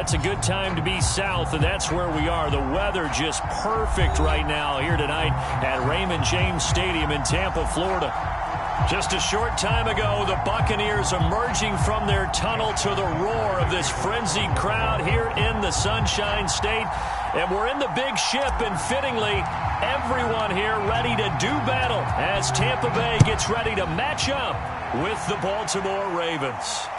it's a good time to be south, and that's where we are. The weather just perfect right now here tonight at Raymond James Stadium in Tampa, Florida. Just a short time ago, the Buccaneers emerging from their tunnel to the roar of this frenzied crowd here in the Sunshine State. And we're in the big ship, and fittingly, everyone here ready to do battle as Tampa Bay gets ready to match up with the Baltimore Ravens.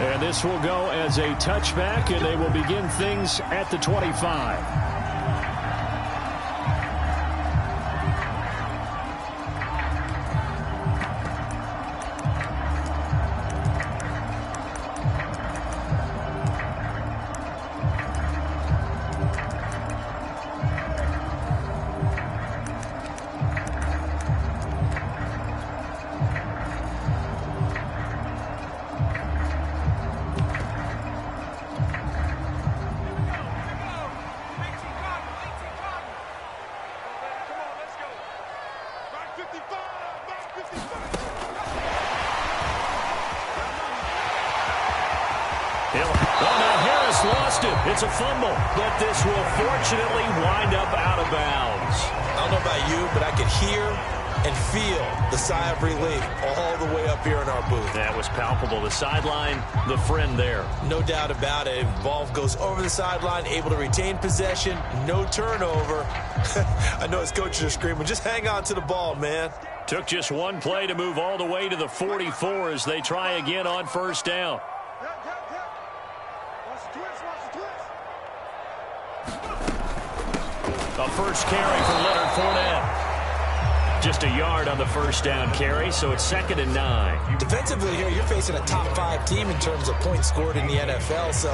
And this will go as a touchback, and they will begin things at the 25. It's a fumble, but this will fortunately wind up out of bounds. I don't know about you, but I could hear and feel the sigh of relief all the way up here in our booth. That was palpable. The sideline, the friend there. No doubt about it. Ball goes over the sideline, able to retain possession, no turnover. I know his coaches are screaming, just hang on to the ball, man. Took just one play to move all the way to the 44 as they try again on first down. A first carry for Leonard Fournette. Just a yard on the first down carry, so it's 2nd and 9. Defensively here, you're facing a top 5 team in terms of points scored in the NFL. So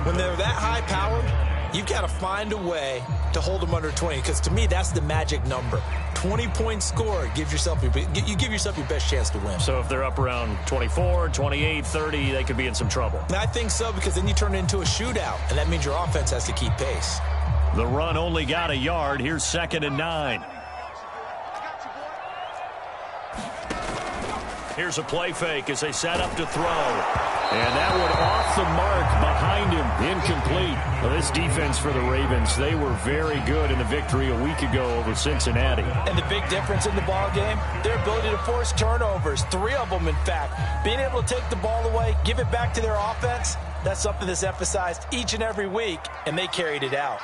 when they're that high-powered, you've got to find a way to hold them under 20. Because to me, that's the magic number. 20 points scored, you give yourself your best chance to win. So if they're up around 24, 28, 30, they could be in some trouble. I think so, because then you turn it into a shootout, and that means your offense has to keep pace. The run only got a yard. Here's 2nd and 9. Here's a play fake as they set up to throw. And that one off the mark behind him. Incomplete. Well, this defense for the Ravens, they were very good in the victory a week ago over Cincinnati. And the big difference in the ball game, their ability to force turnovers. 3 of them, in fact. Being able to take the ball away, give it back to their offense, that's something that's emphasized each and every week, and they carried it out.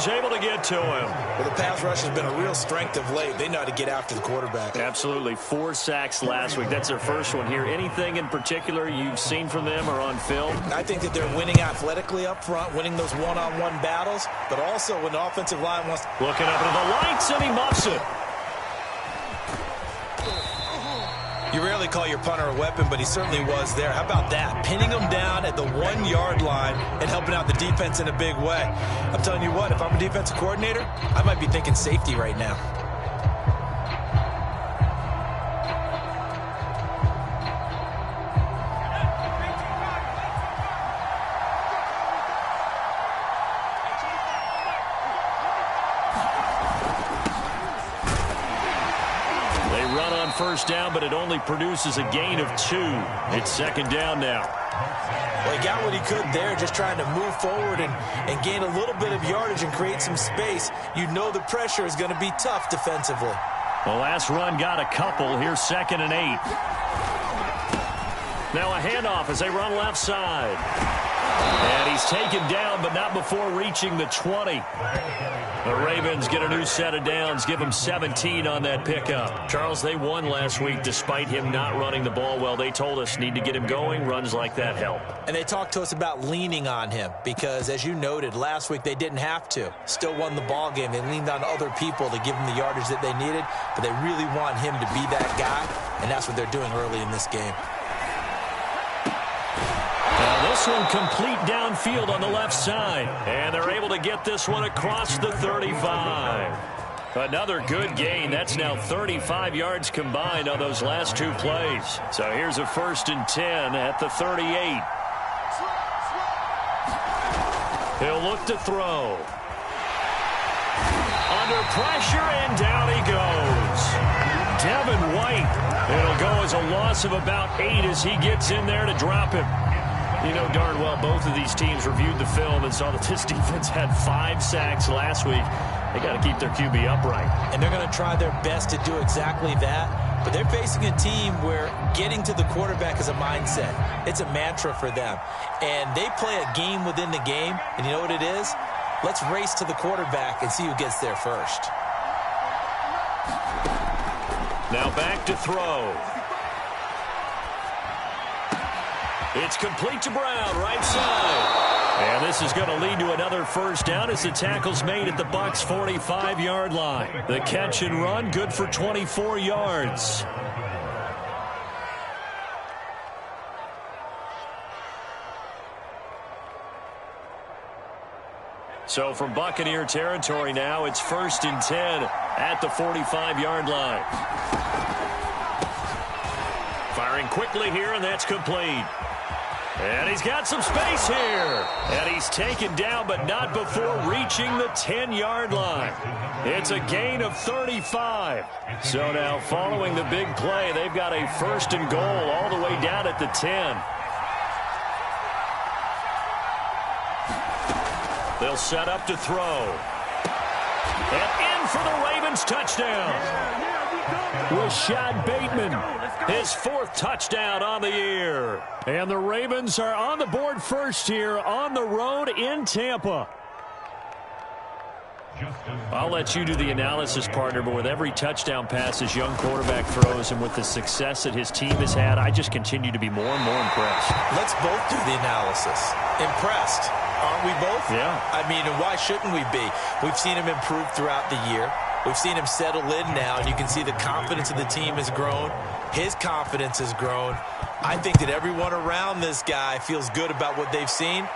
Able to get to him. Well, the pass rush has been a real strength of late. They know how to get after the quarterback. Absolutely. 4 sacks last week. That's their first one here. Anything in particular you've seen from them or on film? I think that they're winning athletically up front, winning those one-on-one battles, but also when the offensive line wants... Looking up into the lights, and he muffs it. You rarely call your punter a weapon, but he certainly was there. How about that? Pinning him down at the 1-yard line and helping out the defense in a big way. I'm telling you what, if I'm a defensive coordinator, I might be thinking safety right now. First down, but it only produces a gain of 2. It's 2nd down now. Well, he got what he could there, just trying to move forward and gain a little bit of yardage and create some space. You know the pressure is going to be tough defensively. The last run got a couple. Here's 2nd and 8. Now a handoff as they run left side. And he's taken down, but not before reaching the 20. The Ravens get a new set of downs, give him 17 on that pickup. Charles, they won last week despite him not running the ball well. They told us need to get him going. Runs like that help. And they talked to us about leaning on him because, as you noted, last week they didn't have to. Still won the ball game. They leaned on other people to give them the yardage that they needed, but they really want him to be that guy, and that's what they're doing early in this game. This one complete downfield on the left side. And they're able to get this one across the 35. Another good gain. That's now 35 yards combined on those last 2 plays. So here's a 1st and 10 at the 38. He'll look to throw. Under pressure, and down he goes. Devin White. It'll go as a loss of about 8 as he gets in there to drop him. You know darn well both of these teams reviewed the film and saw that this defense had 5 sacks last week. They got to keep their QB upright. And they're going to try their best to do exactly that. But they're facing a team where getting to the quarterback is a mindset. It's a mantra for them. And they play a game within the game. And you know what it is? Let's race to the quarterback and see who gets there first. Now back to throw. It's complete to Brown, right side. And this is going to lead to another first down as the tackle's made at the Bucs' 45-yard line. The catch and run, good for 24 yards. So from Buccaneer territory now, it's 1st and 10 at the 45-yard line. Firing quickly here, and that's complete. And he's got some space here. And he's taken down, but not before reaching the 10-yard line. It's a gain of 35. So now following the big play, they've got a 1st and goal all the way down at the 10. They'll set up to throw. And in for the Ravens touchdown. Rashad Bateman, his 4th touchdown on the year. And the Ravens are on the board first here on the road in Tampa. I'll let you do the analysis, partner, but with every touchdown pass his young quarterback throws and with the success that his team has had, I just continue to be more and more impressed. Let's both do the analysis. Impressed. Aren't we both? Yeah. I mean, and why shouldn't we be? We've seen him improve throughout the year. We've seen him settle in now, and you can see the confidence of the team has grown. His confidence has grown. I think that everyone around this guy feels good about what they've seen,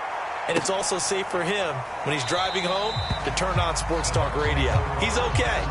and it's also safe for him when he's driving home to turn on Sports Talk Radio. He's okay.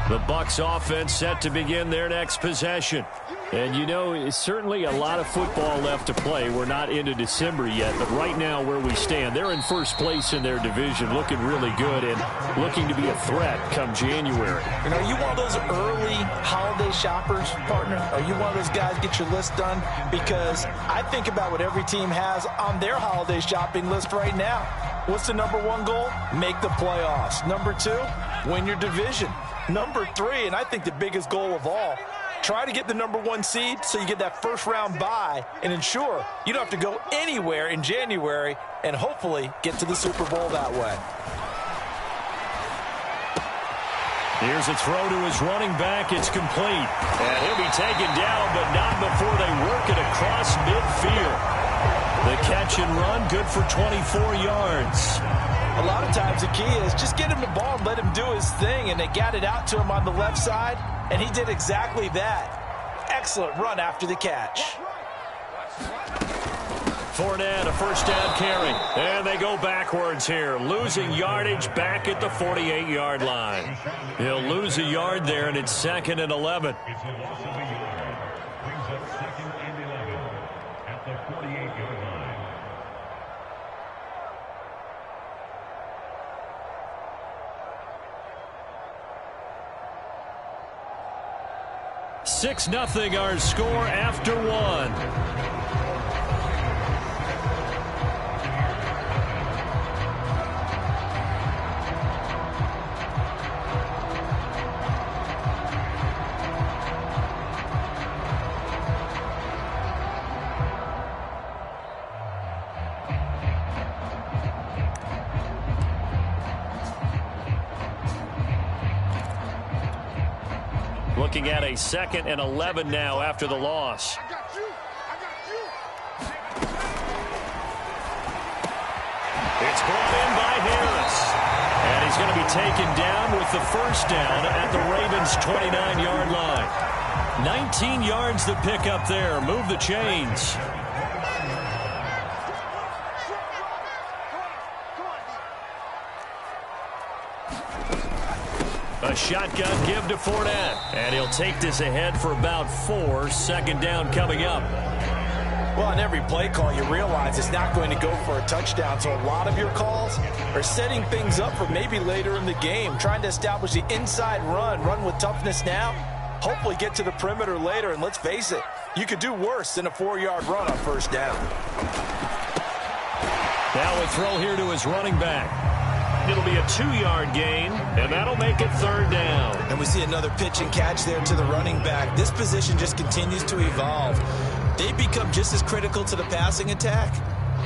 The Bucs offense set to begin their next possession. And, you know, it's certainly a lot of football left to play. We're not into December yet, but right now where we stand, they're in first place in their division, looking really good and looking to be a threat come January. And are you one of those early holiday shoppers, partner? Are you one of those guys get your list done? Because I think about what every team has on their holiday shopping list right now. What's the #1 goal? Make the playoffs. #2, win your division. #3, and I think the biggest goal of all, try to get the #1 seed so you get that first-round bye and ensure you don't have to go anywhere in January and hopefully get to the Super Bowl that way. Here's a throw to his running back. It's complete. And he'll be taken down, but not before they work it across midfield. The catch and run, good for 24 yards. A lot of times the key is just get him the ball and let him do his thing, and they got it out to him on the left side, and he did exactly that. Excellent run after the catch. Fournette, a first down carry, and they go backwards here, losing yardage back at the 48-yard line. He'll lose a yard there, and it's 2nd and 11. Six 6-0 our score after 1. Looking at a 2nd and 11 now after the loss. It's brought in by Harris. And he's going to be taken down with the first down at the Ravens' 29-yard line. 19 yards to pick up there. Move the chains. A shotgun give to Fournette. And he'll take this ahead for about 4. Second down coming up. Well, on every play call, you realize it's not going to go for a touchdown. So a lot of your calls are setting things up for maybe later in the game, trying to establish the inside run with toughness now, hopefully get to the perimeter later. And let's face it, you could do worse than a 4-yard run on first down. Now a throw here to his running back. It'll be a 2-yard gain, and that'll make it third down. And we see another pitch and catch there to the running back. This position just continues to evolve. They become just as critical to the passing attack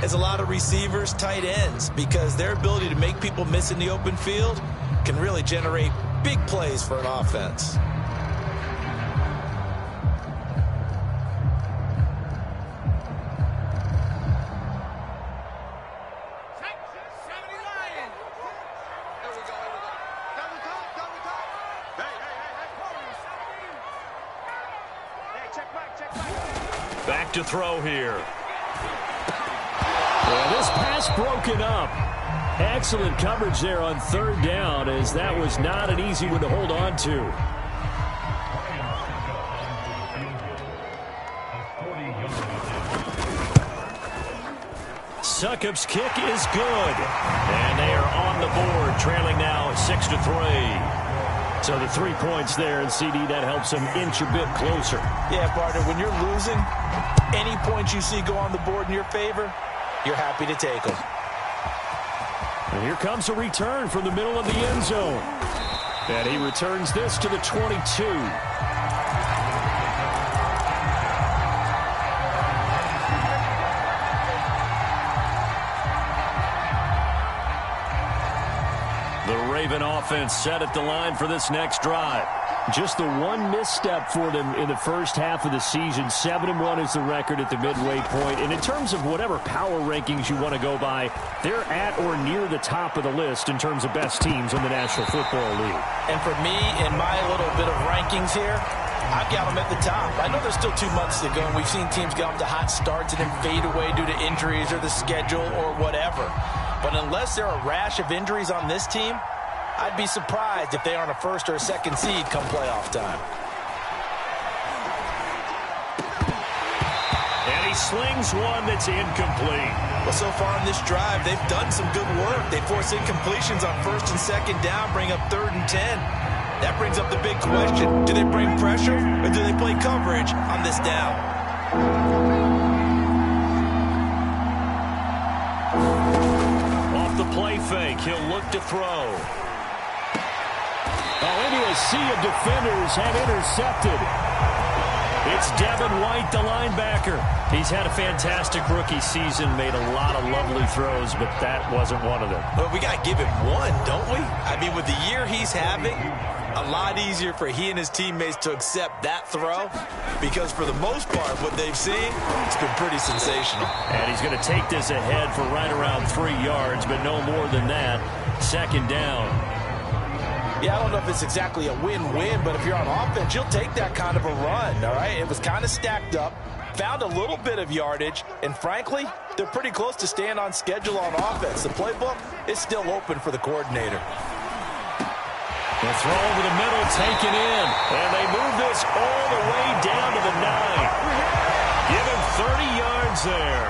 as a lot of receivers, tight ends, because their ability to make people miss in the open field can really generate big plays for an offense. Back to throw here. Well, this pass broken up. Excellent coverage there on third down, as that was not an easy one to hold on to. Succop's kick is good. And they are on the board, trailing now 6-3. So the 3 points there, and CD, that helps them inch a bit closer. Yeah, partner, when you're losing, any points you see go on the board in your favor, you're happy to take them. And here comes a return from the middle of the end zone. And he returns this to the 22. Raven offense set at the line for this next drive. Just the one misstep for them in the first half of the season. 7-1 is the record at the midway point. And in terms of whatever power rankings you want to go by, they're at or near the top of the list in terms of best teams in the National Football League. And for me, in my little bit of rankings here, I've got them at the top. I know there's still 2 months to go, and we've seen teams get off to hot starts and then fade away due to injuries or the schedule or whatever. But unless there are a rash of injuries on this team, I'd be surprised if they aren't a first or a second seed come playoff time. And he slings one that's incomplete. Well, so far in this drive, they've done some good work. They force incompletions on first and second down, bring up 3rd and 10. That brings up the big question. Do they bring pressure or do they play coverage on this down? Off the play fake, he'll look to throw. Into a sea of defenders and intercepted. It's Devin White, the linebacker. He's had a fantastic rookie season, made a lot of lovely throws, but that wasn't one of them. Well, we got to give him one, don't we? I mean, with the year he's having, a lot easier for he and his teammates to accept that throw, because for the most part, what they've seen, it's been pretty sensational. And he's going to take this ahead for right around 3 yards, but no more than that. Second down. Yeah, I don't know if it's exactly a win-win, but if you're on offense, you'll take that kind of a run, all right? It was kind of stacked up, found a little bit of yardage, and frankly, they're pretty close to staying on schedule on offense. The playbook is still open for the coordinator. The throw over the middle, taken in, and they move this all the way down to the 9. Give him 30 yards there.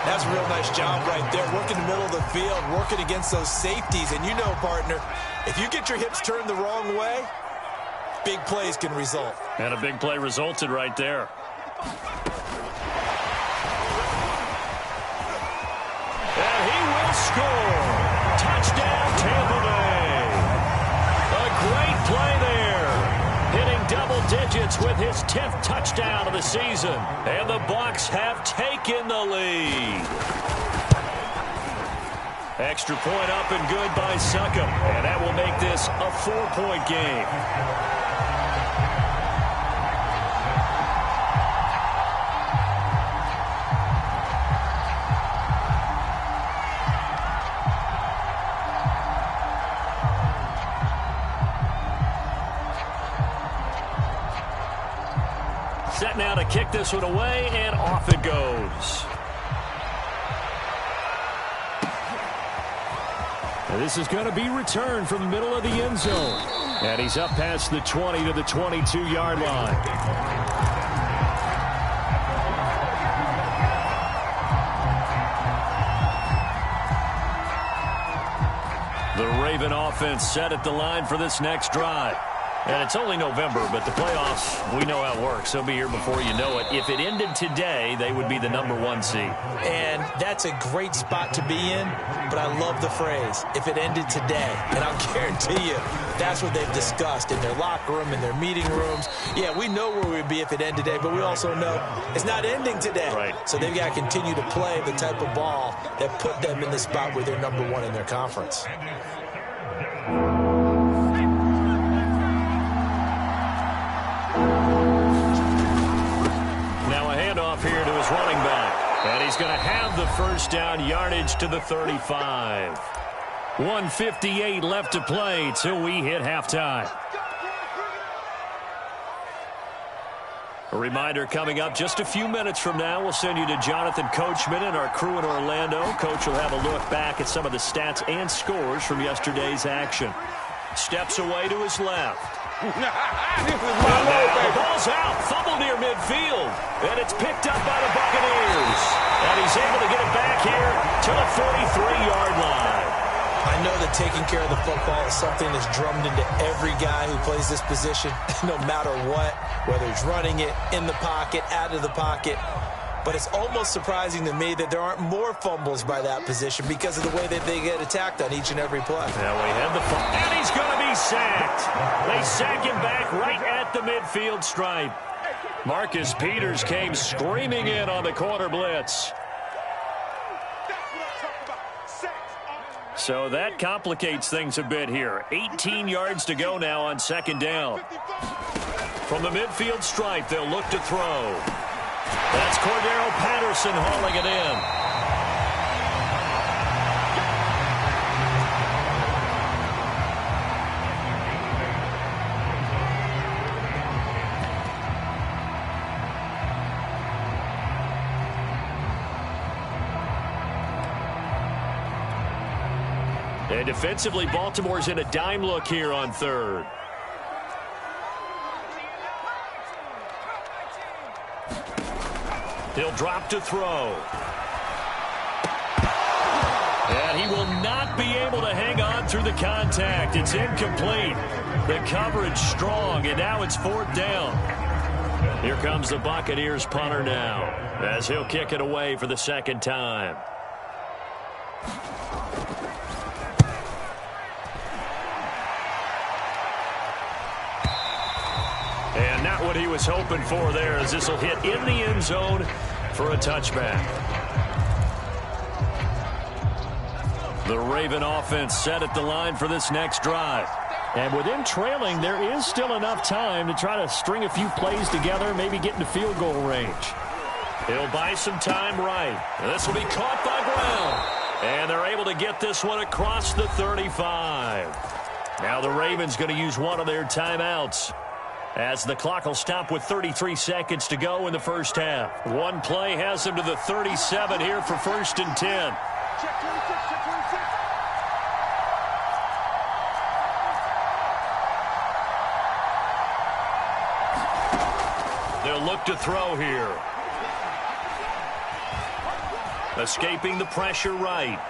That's a real nice job right there, working the middle of the field, working against those safeties. And you know, partner, if you get your hips turned the wrong way, big plays can result. And a big play resulted right there. And he will score. Touchdown, Tampa Bay. A great play there. Hitting double digits with his 10th touchdown of the season. And the Bucs have taken the lead. Extra point up and good by Succop. And that will make this a 4-point game. Set now to kick this one away, and off it goes. And this is going to be returned from the middle of the end zone. And he's up past the 20 to the 22-yard line. The Raven offense set at the line for this next drive. And it's only November, but the playoffs, we know how it works. They'll be here before you know it. If it ended today, they would be the #1 seed. And that's a great spot to be in, but I love the phrase, if it ended today. And I'll guarantee you, that's what they've discussed in their locker room, in their meeting rooms. Yeah, we know where we'd be if it ended today, but we also know it's not ending today. Right. So they've got to continue to play the type of ball that put them in the spot where they're #1 in their conference. Here to his running back. And he's going to have the first down, yardage to the 35. 1:58 left to play till we hit halftime. A reminder coming up just a few minutes from now, we'll send you to Jonathan Coachman and our crew in Orlando. Coach will have a look back at some of the stats and scores from yesterday's action. Steps away to his left. The ball's out, fumble near midfield, and it's picked up by the Buccaneers. And he's able to get it back here to the 43-yard line. I know that taking care of the football is something that's drummed into every guy who plays this position, no matter what, whether he's running it, in the pocket, out of the pocket. But it's almost surprising to me that there aren't more fumbles by that position because of the way that they get attacked on each and every play. Now we had the fumble, and he's going to be sacked. They sack him back right at the midfield stripe. Marcus Peters came screaming in on the corner blitz. So that complicates things a bit here. 18 yards to go now on second down. From the midfield stripe, they'll look to throw. That's Cordero Patterson hauling it in. And defensively, Baltimore's in a dime look here on third. He'll drop to throw. And he will not be able to hang on through the contact. It's incomplete. The coverage strong, and now it's fourth down. Here comes the Buccaneers punter now, as he'll kick it away for the second time. And not what he was hoping for there, as this will hit in the end zone for a touchback. The Raven offense set at the line for this next drive. And with him trailing, there is still enough time to try to string a few plays together, maybe get into field goal range. He'll buy some time right. And this will be caught by Brown. And they're able to get this one across the 35. Now the Ravens going to use one of their timeouts, as the clock will stop with 33 seconds to go in the first half. One play has them to the 37 here for 1st and 10. They'll look to throw here. Escaping the pressure right.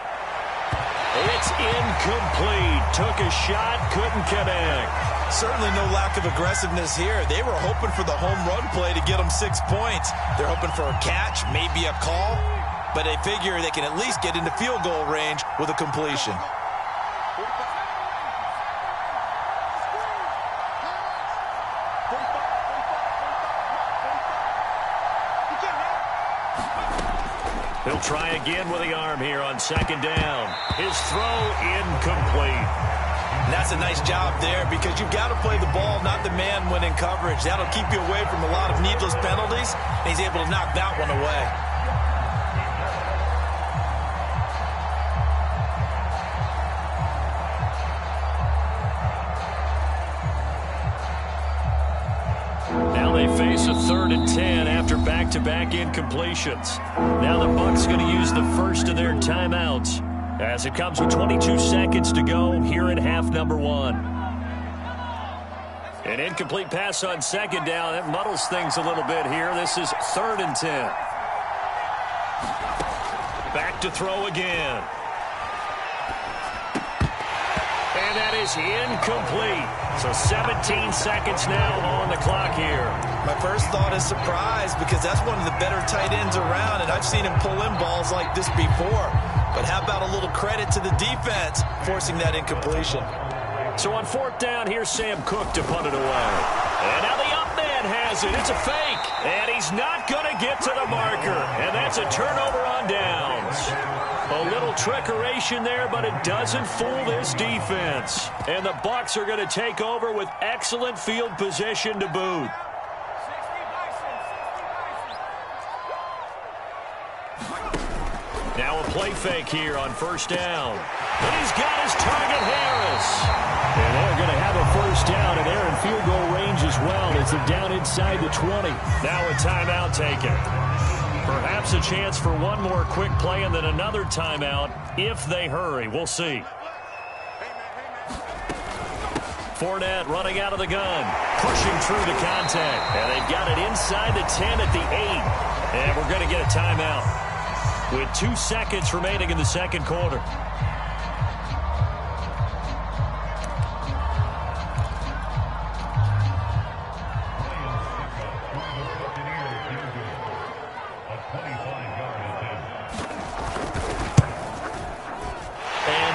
It's incomplete. Took a shot, couldn't connect. Certainly no lack of aggressiveness here. They were hoping for the home run play to get them 6 points. They're hoping for a catch, maybe a call, but they figure they can at least get into field goal range with a completion. He'll try again with the arm here on second down. His throw incomplete. And that's a nice job there, because you've got to play the ball, not the man when in coverage. That'll keep you away from a lot of needless penalties, and he's able to knock that one away. Now They face a 3rd and 10 after back-to-back incompletions. Now the Bucs going to use the first of their timeouts as it comes with 22 seconds to go here at half number 1. An incomplete pass on 2nd down. That muddles things a little bit here. This is 3rd and 10. Back to throw again. And that is incomplete. So 17 seconds now on the clock here. My first thought is surprise because that's one of the better tight ends around, and I've seen him pull in balls like this before. But how about a little credit to the defense forcing that incompletion? So on 4th down, here's Sam Cook to punt it away. And now the up man has it. It's a fake. And he's not going to get to the marker. And that's a turnover on downs. A little trickeration there, but it doesn't fool this defense. And the Bucs are going to take over with excellent field position to boot. Now a play fake here on 1st down. And he's got his target, Harris. And they're going to have a 1st down, and they're in field goal range as well as they're down inside the 20. Now a timeout taken. Perhaps a chance for one more quick play and then another timeout if they hurry. We'll see. Fournette running out of the gun, pushing through the contact. And they've got it inside the 10 at the 8. And we're going to get a timeout with 2 seconds remaining in the 2nd quarter.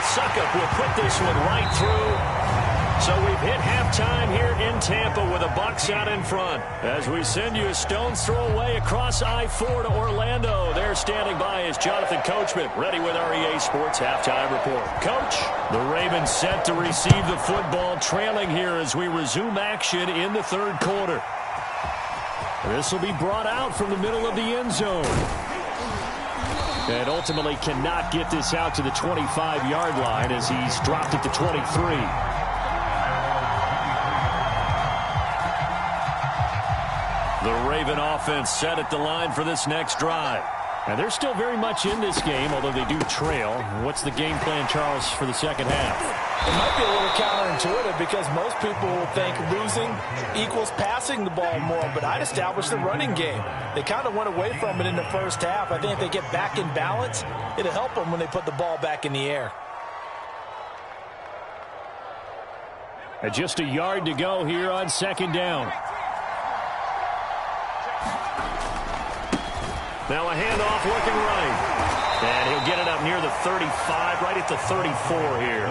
Suckup will put this one right through. So we've hit halftime here in Tampa with the Bucs out in front. As we send you a stone's throw away across I-4 to Orlando. There standing by is Jonathan Coachman, ready with REA Sports Halftime Report. Coach, the Ravens set to receive the football, trailing here as we resume action in the 3rd quarter. This will be brought out from the middle of the end zone. And ultimately cannot get this out to the 25-yard line as he's dropped at the 23. The Raven offense set at the line for this next drive. And they're still very much in this game, although they do trail. What's the game plan, Charles, for the 2nd half? It might be a little counterintuitive because most people will think losing equals passing the ball more, but I'd establish the running game. They kind of went away from it in the 1st half. I think if they get back in balance, it'll help them when they put the ball back in the air. And just a yard to go here on 2nd down. Now a handoff looking right. And he'll get it up near the 35, right at the 34 here.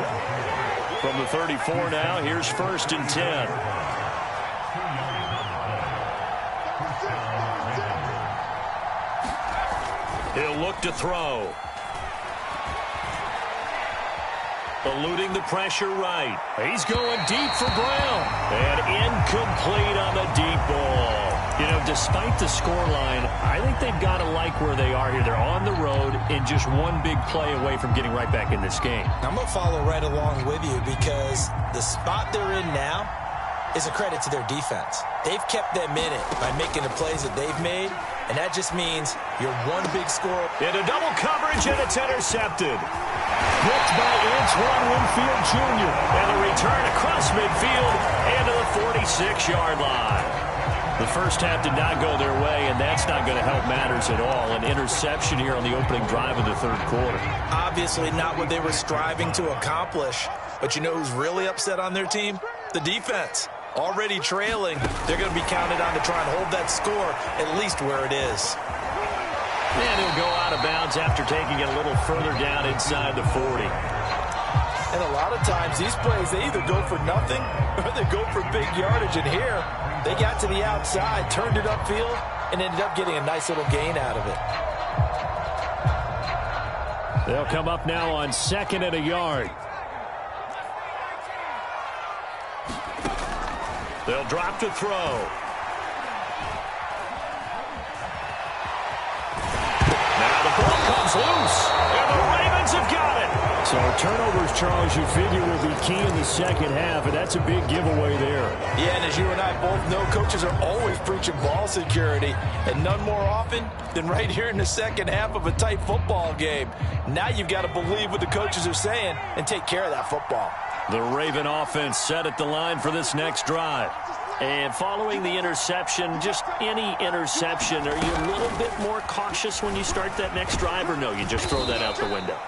From the 34 now, here's 1st and 10. He'll look to throw. Eluding the pressure right. He's going deep for Brown. And incomplete on the deep ball. You know, despite the scoreline, I think they've got to like where they are here. They're on the road and just one big play away from getting right back in this game. I'm going to follow right along with you because the spot they're in now is a credit to their defense. They've kept them in it by making the plays that they've made, and that just means you're one big score. Into double coverage, and it's intercepted. Picked by Antoine Winfield Jr. And a return across midfield and to the 46-yard line. The 1st half did not go their way, and that's not going to help matters at all. An interception here on the opening drive of the 3rd quarter. Obviously not what they were striving to accomplish. But you know who's really upset on their team? The defense. Already trailing. They're going to be counted on to try and hold that score at least where it is. And he'll go out of bounds after taking it a little further down inside the 40. And a lot of times these plays, they either go for nothing or they go for big yardage. And here, they got to the outside, turned it upfield, and ended up getting a nice little gain out of it. They'll come up now on 2nd and a yard. They'll drop to throw. Now the ball comes loose, and the Ravens have got it. So turnovers, Charles, you figure will be key in the 2nd half, and that's a big giveaway there. Yeah, and as you and I both know coaches are always preaching ball security, and none more often than right here in the second half of a tight football game. Now you've got to believe what the coaches are saying and take care of that football. The Raven offense set at the line for this next drive. And following the interception, just any interception, are you a little bit more cautious when you start that next drive, or no, you just throw that out the window?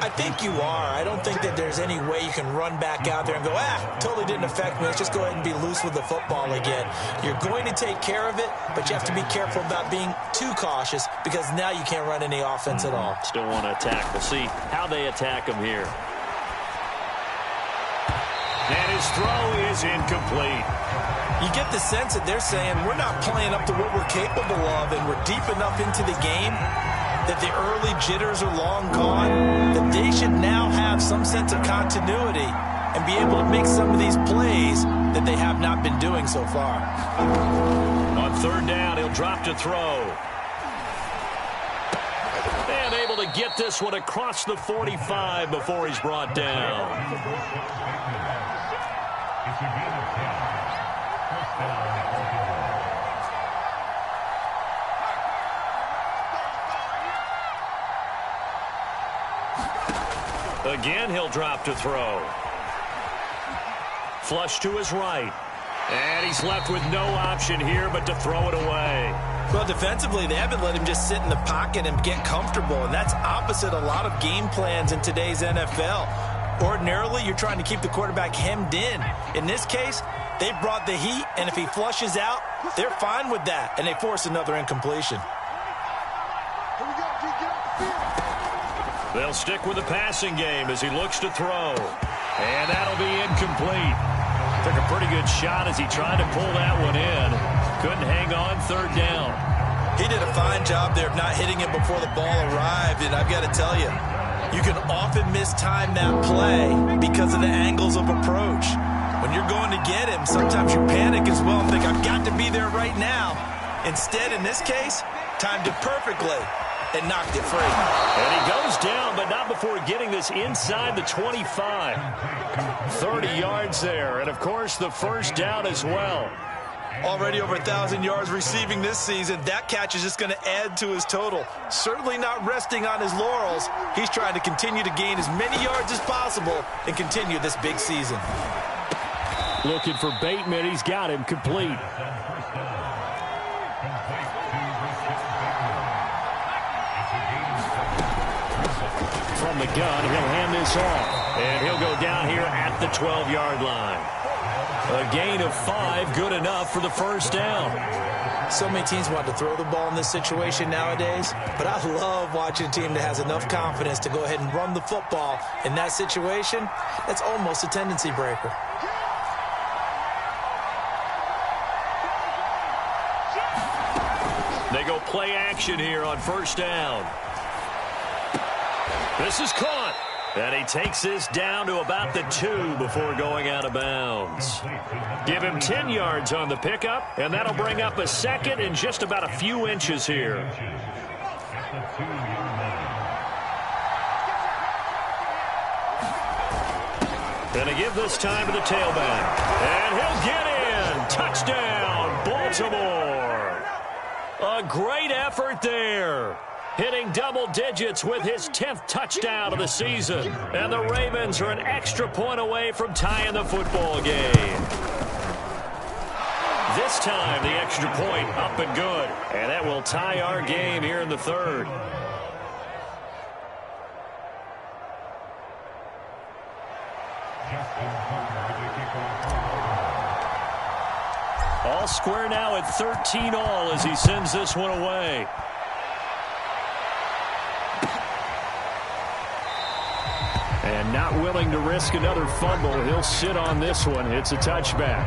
I think you are. I don't think that there's any way you can run back out there and go, totally didn't affect me. Let's just go ahead and be loose with the football again. You're going to take care of it, but you have to be careful about being too cautious because now you can't run any offense at all. Still want to attack. We'll see how they attack him here. And his throw is incomplete. You get the sense that they're saying we're not playing up to what we're capable of, and we're deep enough into the game that the early jitters are long gone, that they should now have some sense of continuity and be able to make some of these plays that they have not been doing so far. On third down, he'll drop to throw. And able to get this one across the 45 before he's brought down. Again, he'll drop to throw. Flush to his right. And he's left with no option here but to throw it away. Well, defensively, they haven't let him just sit in the pocket and get comfortable, and that's opposite a lot of game plans in today's NFL. Ordinarily, you're trying to keep the quarterback hemmed in. In this case, they brought the heat, and if he flushes out, they're fine with that, and they force another incompletion. They'll stick with the passing game as he looks to throw. And that'll be incomplete. Took a pretty good shot as he tried to pull that one in. Couldn't hang on third down. He did a fine job there of not hitting it before the ball arrived, and I've got to tell you, you can often mistime that play because of the angles of approach. When you're going to get him, sometimes you panic as well and think, I've got to be there right now. Instead, in this case, timed it perfectly and knocked it free. And he goes down, but not before getting this inside the 25. 30 yards there, and of course the first down as well. Already over 1,000 yards receiving this season. That catch is just going to add to his total. Certainly not resting on his laurels. He's trying to continue to gain as many yards as possible and continue this big season. Looking for Bateman. He's got him complete. From the gun, he'll hand this off. And he'll go down here at the 12-yard line. A gain of 5, good enough for the first down. So many teams want to throw the ball in this situation nowadays, but I love watching a team that has enough confidence to go ahead and run the football. In that situation, that's almost a tendency breaker. They go play action here on first down. This is caught. And he takes this down to about the 2 before going out of bounds. Give him 10 yards on the pickup, and that'll bring up a second in just about a few inches here. Gonna give this time to the tailback. And he'll get in. Touchdown, Baltimore. A great effort there. Hitting double digits with his 10th touchdown of the season. And the Ravens are an extra point away from tying the football game. This time, the extra point up and good. And that will tie our game here in the third. All square now at 13-all as he sends this one away. And not willing to risk another fumble. He'll sit on this one. It's a touchback.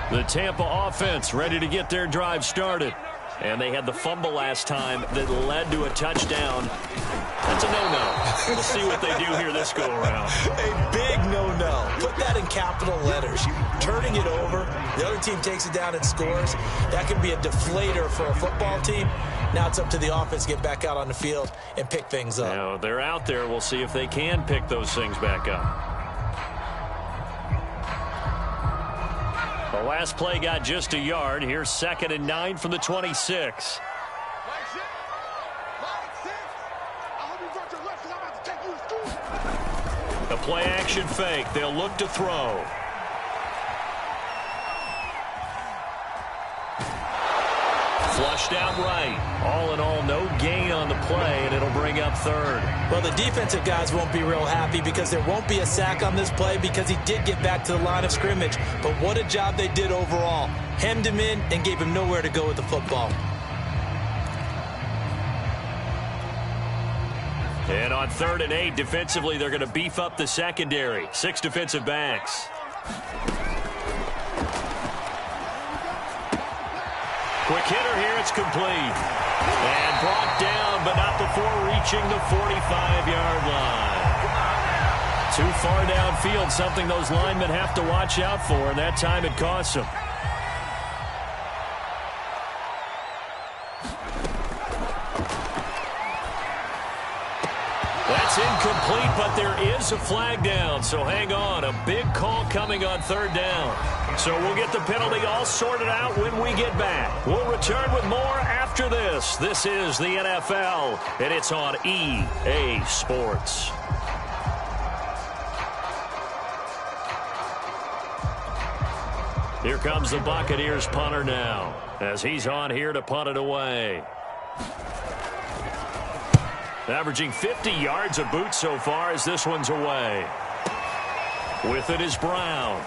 The Tampa offense ready to get their drive started. And they had the fumble last time that led to a touchdown. That's a no-no. We'll see what they do here this go-around. A big no-no. Put that in capital letters. Turning it over, the other team takes it down and scores. That can be a deflator for a football team. Now it's up to the offense to get back out on the field and pick things up. Now, they're out there. We'll see if they can pick those things back up. The last play got just a yard. Here's 2nd and 9 from the 26. The play action fake. They'll look to throw. Flushed out right. All in all, no gain on the play, and it'll bring up 3rd. Well, the defensive guys won't be real happy because there won't be a sack on this play because he did get back to the line of scrimmage. But what a job they did overall. Hemmed him in and gave him nowhere to go with the football. And on 3rd and 8, defensively, they're going to beef up the secondary. 6 defensive backs. Quick hitter here, it's complete. And brought down, but not before reaching the 45-yard line. Too far downfield, something those linemen have to watch out for, and that time it costs them. That's incomplete, but there is a flag down, so hang on. A big call coming on 3rd down. So we'll get the penalty all sorted out when we get back. We'll return with more after this. This is the NFL, and it's on EA Sports. Here comes the Buccaneers punter now, as he's on here to punt it away. Averaging 50 yards a boot so far as this one's away. With it is Brown.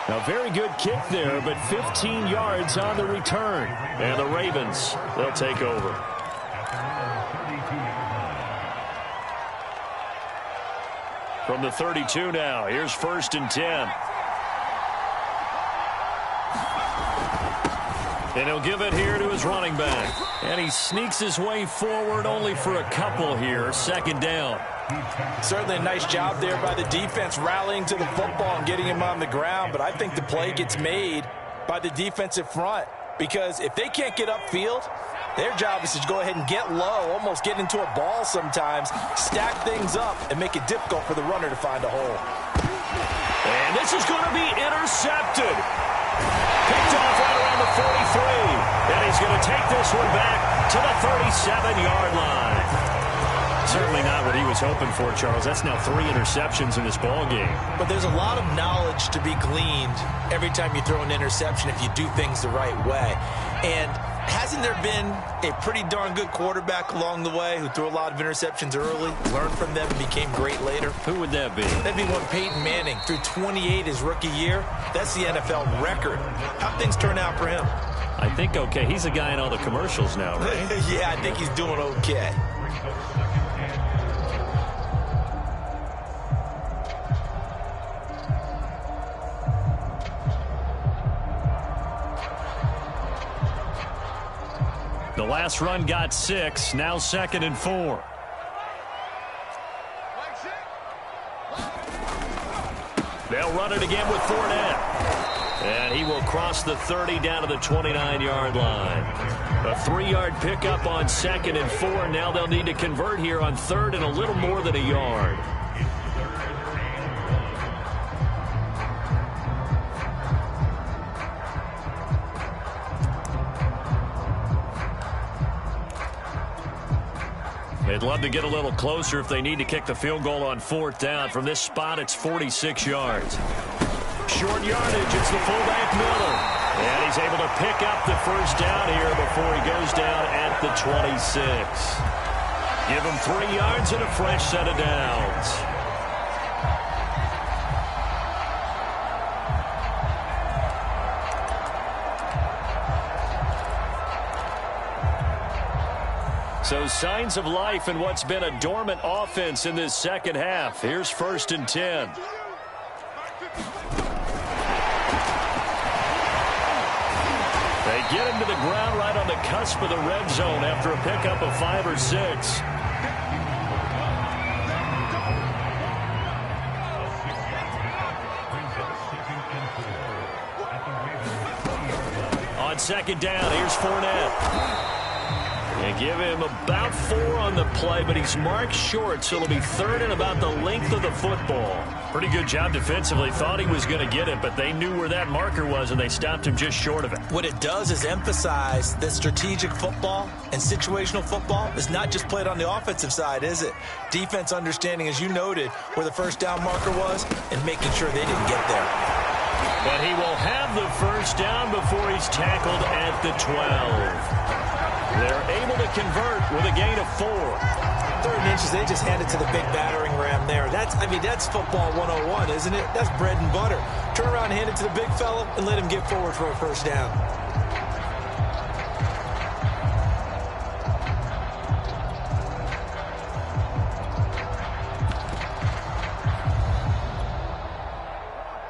A very good kick there, but 15 yards on the return. And the Ravens, they'll take over. From the 32 now, here's 1st and 10. And he'll give it here to his running back. And he sneaks his way forward only for a couple here. 2nd down. Certainly a nice job there by the defense rallying to the football and getting him on the ground. But I think the play gets made by the defensive front. Because if they can't get upfield, their job is to go ahead and get low, almost get into a ball sometimes, stack things up, and make it difficult for the runner to find a hole. And this is going to be intercepted. Picked off right around the 43. And he's going to take this one back to the 37-yard line. Certainly not what he was hoping for, Charles. That's now 3 interceptions in this ball game. But there's a lot of knowledge to be gleaned every time you throw an interception if you do things the right way. And hasn't there been a pretty darn good quarterback along the way who threw a lot of interceptions early, learned from them, and became great later? Who would that be? That'd be one Peyton Manning. Threw 28 his rookie year. That's the NFL record. How'd things turn out for him? I think okay. He's a guy in all the commercials now, right? Yeah, I think he's doing okay. The last run got 6. Now 2nd and 4. They'll run it again with Fournette. And he will cross the 30 down to the 29-yard line. A 3-yard pickup on 2nd and 4. Now they'll need to convert here on 3rd and a little more than a yard. They'd love to get a little closer if they need to kick the field goal on 4th down. From this spot, it's 46 yards. Short yardage, it's the fullback Miller. And he's able to pick up the 1st down here before he goes down at the 26. Give him 3 yards and a fresh set of downs. So signs of life in what's been a dormant offense in this second half. Here's 1st and 10. They get him to the ground right on the cusp of the red zone after a pickup of 5 or 6. On second down, here's Fournette. And give him about 4 on the play, but he's marked short, so it'll be 3rd and about the length of the football. Pretty good job defensively. Thought he was going to get it, but they knew where that marker was, and they stopped him just short of it. What it does is emphasize that strategic football and situational football is not just played on the offensive side, is it? Defense understanding, as you noted, where the first down marker was and making sure they didn't get there. But he will have the first down before he's tackled at the 12. They're able to convert with a gain of 4. 3rd inches, they just hand it to the big battering ram there. That's football 101, isn't it? That's bread and butter. Turn around, hand it to the big fella, and let him get forward for a first down.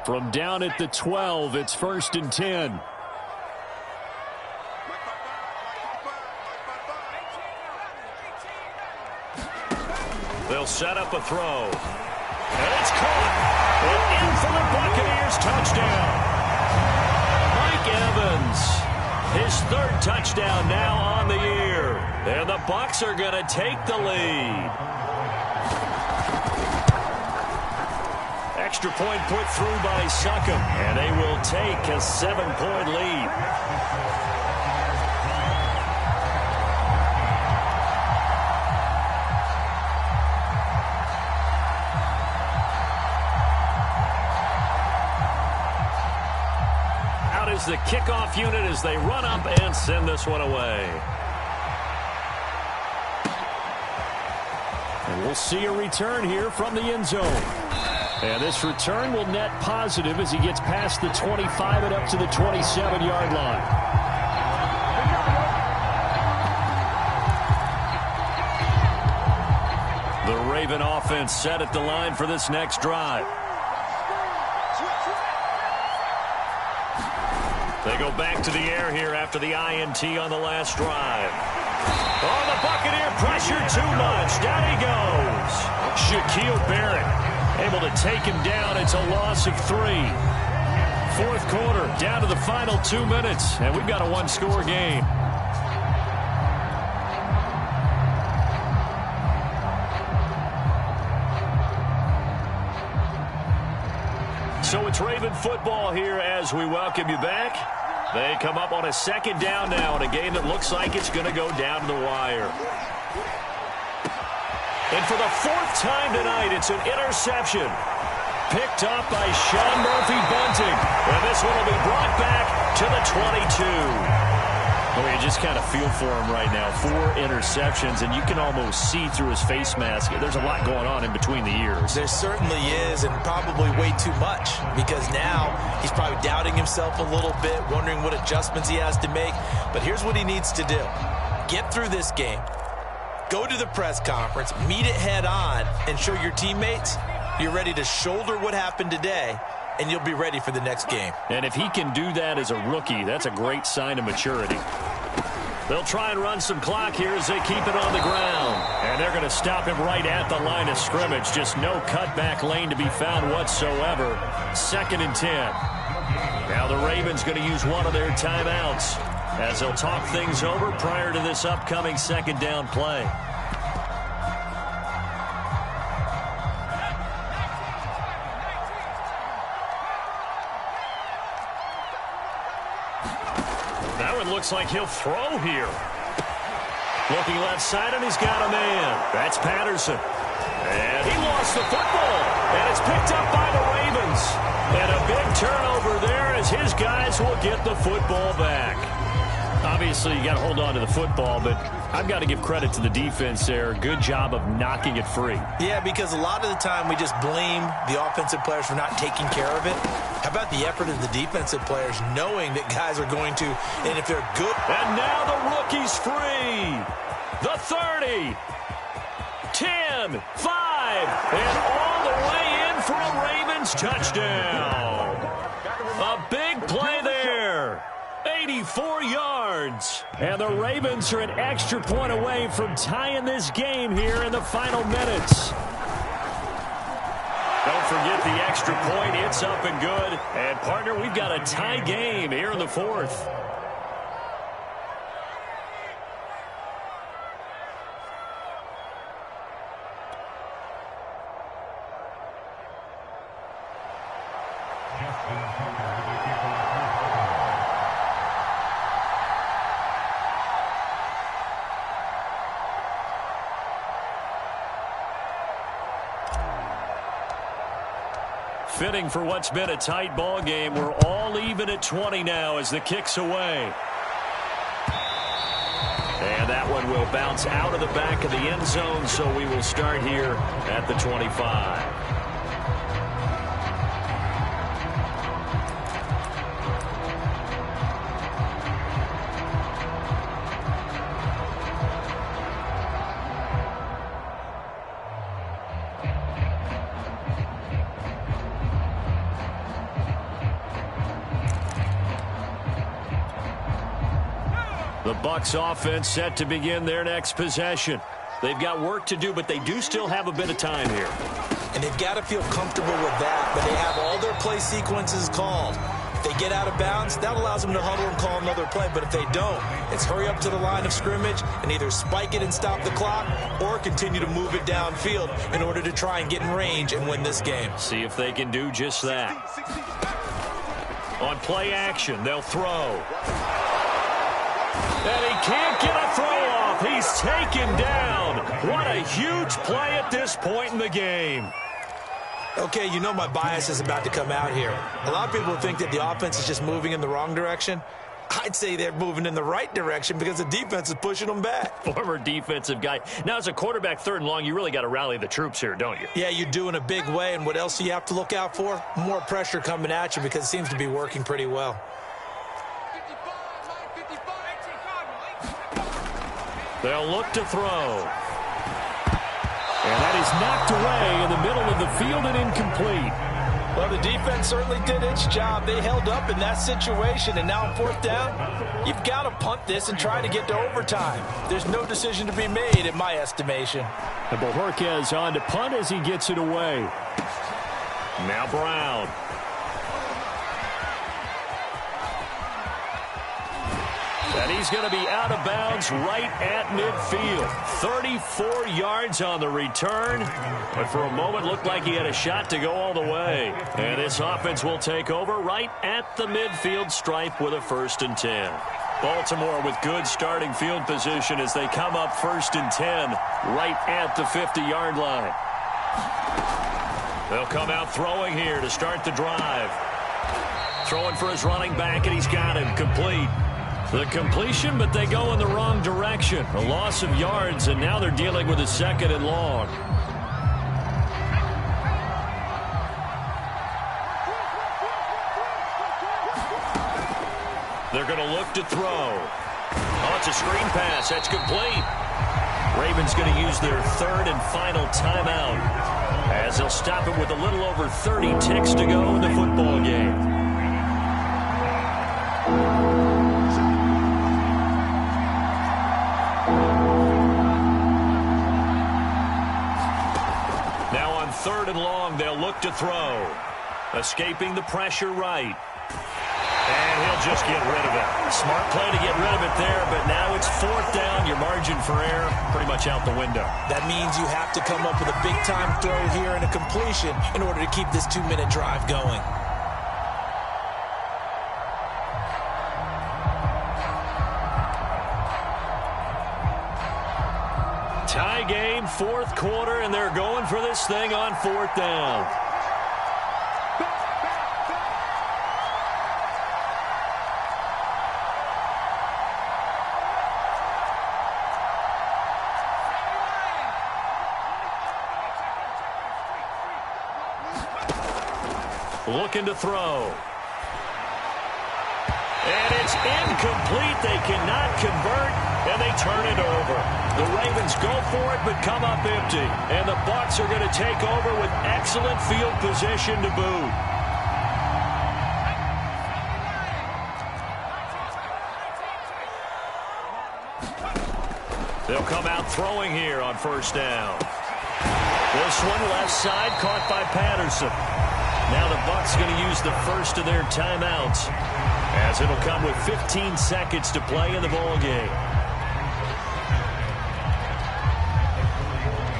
From down at the 12, it's 1st and 10. They'll set up a throw. And it's caught. And in for the Buccaneers touchdown. Mike Evans, his 3rd touchdown now on the year. And the Bucs are going to take the lead. Extra point put through by Succop. And they will take a 7-point lead. Is the kickoff unit as they run up and send this one away. And we'll see a return here from the end zone. And this return will net positive as he gets past the 25 and up to the 27-yard line. The Raven offense set at the line for this next drive. They go back to the air here after the INT on the last drive. Oh, the Buccaneer pressure too much. Down he goes. Shaquille Barrett able to take him down. It's a loss of 3. 4th quarter, down to the final 2 minutes, and we've got a 1-score game. So it's Raven football here as we welcome you back. They come up on a 2nd down now in a game that looks like it's going to go down to the wire. And for the 4th time tonight, it's an interception. Picked up by Sean Murphy-Bunting. And this one will be brought back to the 22. Well, you just kind of feel for him right now. 4 interceptions, and you can almost see through his face mask. There's a lot going on in between the ears. There certainly is, and probably way too much, because now he's probably doubting himself a little bit, wondering what adjustments he has to make. But here's what he needs to do. Get through this game, go to the press conference, meet it head on, and show your teammates you're ready to shoulder what happened today, and you'll be ready for the next game. And if he can do that as a rookie, that's a great sign of maturity. They'll try and run some clock here as they keep it on the ground. And they're going to stop him right at the line of scrimmage. Just no cutback lane to be found whatsoever. 2nd and 10. Now the Ravens going to use one of their timeouts as they'll talk things over prior to this upcoming 2nd down play. Looks like he'll throw here. Looking left side, and he's got a man. That's Patterson. And he lost the football. And it's picked up by the Ravens. And a big turnover there as his guys will get the football back. Obviously, you got to hold on to the football, but I've got to give credit to the defense there. Good job of knocking it free. Yeah, because a lot of the time we just blame the offensive players for not taking care of it. How about the effort of the defensive players knowing that guys are going to, and if they're good. And now the rookie's free. The 30, 10, 5, and all the way in for a Ravens touchdown. A big play there. 34 yards. And the Ravens are an extra point away from tying this game here in the final minutes. Don't forget the extra point. It's up and good. And, partner, we've got a tie game here in the fourth. Fitting for what's been a tight ball game. We're all even at 20 now as the kick's away. And that one will bounce out of the back of the end zone, so we will start here at the 25. The Bucs offense set to begin their next possession. They've got work to do, but they do still have a bit of time here. And they've got to feel comfortable with that, but they have all their play sequences called. If they get out of bounds, that allows them to huddle and call another play, but if they don't, it's hurry up to the line of scrimmage and either spike it and stop the clock or continue to move it downfield in order to try and get in range and win this game. See if they can do just that. On play action, they'll throw. And he can't get a throw off. He's taken down. What a huge play at this point in the game. Okay, you know my bias is about to come out here. A lot of people think that the offense is just moving in the wrong direction. I'd say they're moving in the right direction because the defense is pushing them back. Former defensive guy. Now, as a quarterback, 3rd and long, you really got to rally the troops here, don't you? Yeah, you do in a big way. And what else do you have to look out for? More pressure coming at you because it seems to be working pretty well. They'll look to throw. And that is knocked away in the middle of the field and incomplete. Well, the defense certainly did its job. They held up in that situation, and now on 4th down, you've got to punt this and try to get to overtime. There's no decision to be made, in my estimation. And Bojorquez on to punt as he gets it away. Now Brown. And he's going to be out of bounds right at midfield. 34 yards on the return. But for a moment, looked like he had a shot to go all the way. And this offense will take over right at the midfield stripe with a 1st and 10. Baltimore with good starting field position as they come up 1st and 10 right at the 50-yard line. They'll come out throwing here to start the drive. Throwing for his running back, and he's got him complete. The completion, but they go in the wrong direction. A loss of yards, and now they're dealing with a 2nd and long. They're going to look to throw. Oh, it's a screen pass. That's complete. Ravens going to use their 3rd and final timeout as they'll stop it with a little over 30 ticks to go in the football game. Now on 3rd and long, they'll look to throw. Escaping the pressure right. And he'll just get rid of it. Smart play to get rid of it there, but now it's 4th down. Your margin for error pretty much out the window. That means you have to come up with a big-time throw here and a completion in order to keep this 2-minute drive going. Tie game, 4th quarter, and they're going for this thing on 4th down. Looking to throw. And it's incomplete. They cannot convert, and they turn it over. The Ravens go for it, but come up empty. And the Bucs are going to take over with excellent field position to boot. They'll come out throwing here on first down. This one left side caught by Patterson. Now the Bucs going to use the first of their timeouts, as it'll come with 15 seconds to play in the ball game.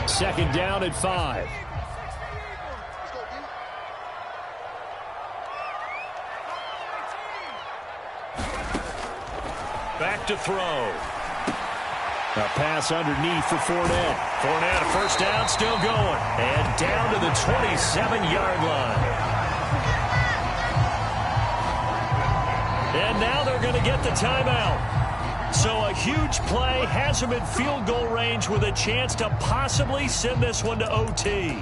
Second down at 5. Back to throw. A pass underneath for Fournette. Fournette, a first down, still going. And down to the 27-yard line. And now they're going to get the timeout. So a huge play has them in field goal range with a chance to possibly send this one to OT.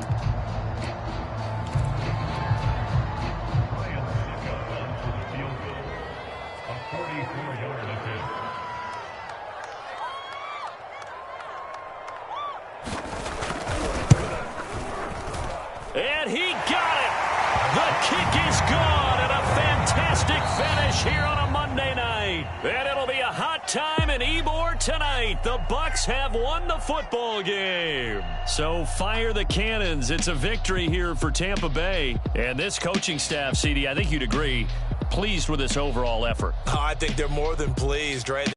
And he got it. The kick is gone, and a fantastic finish here on a Monday night. And it'll be a hot time in Ybor tonight. The Bucs have won the football game. So fire the cannons. It's a victory here for Tampa Bay. And this coaching staff, CD, I think you'd agree, pleased with this overall effort. I think they're more than pleased, right?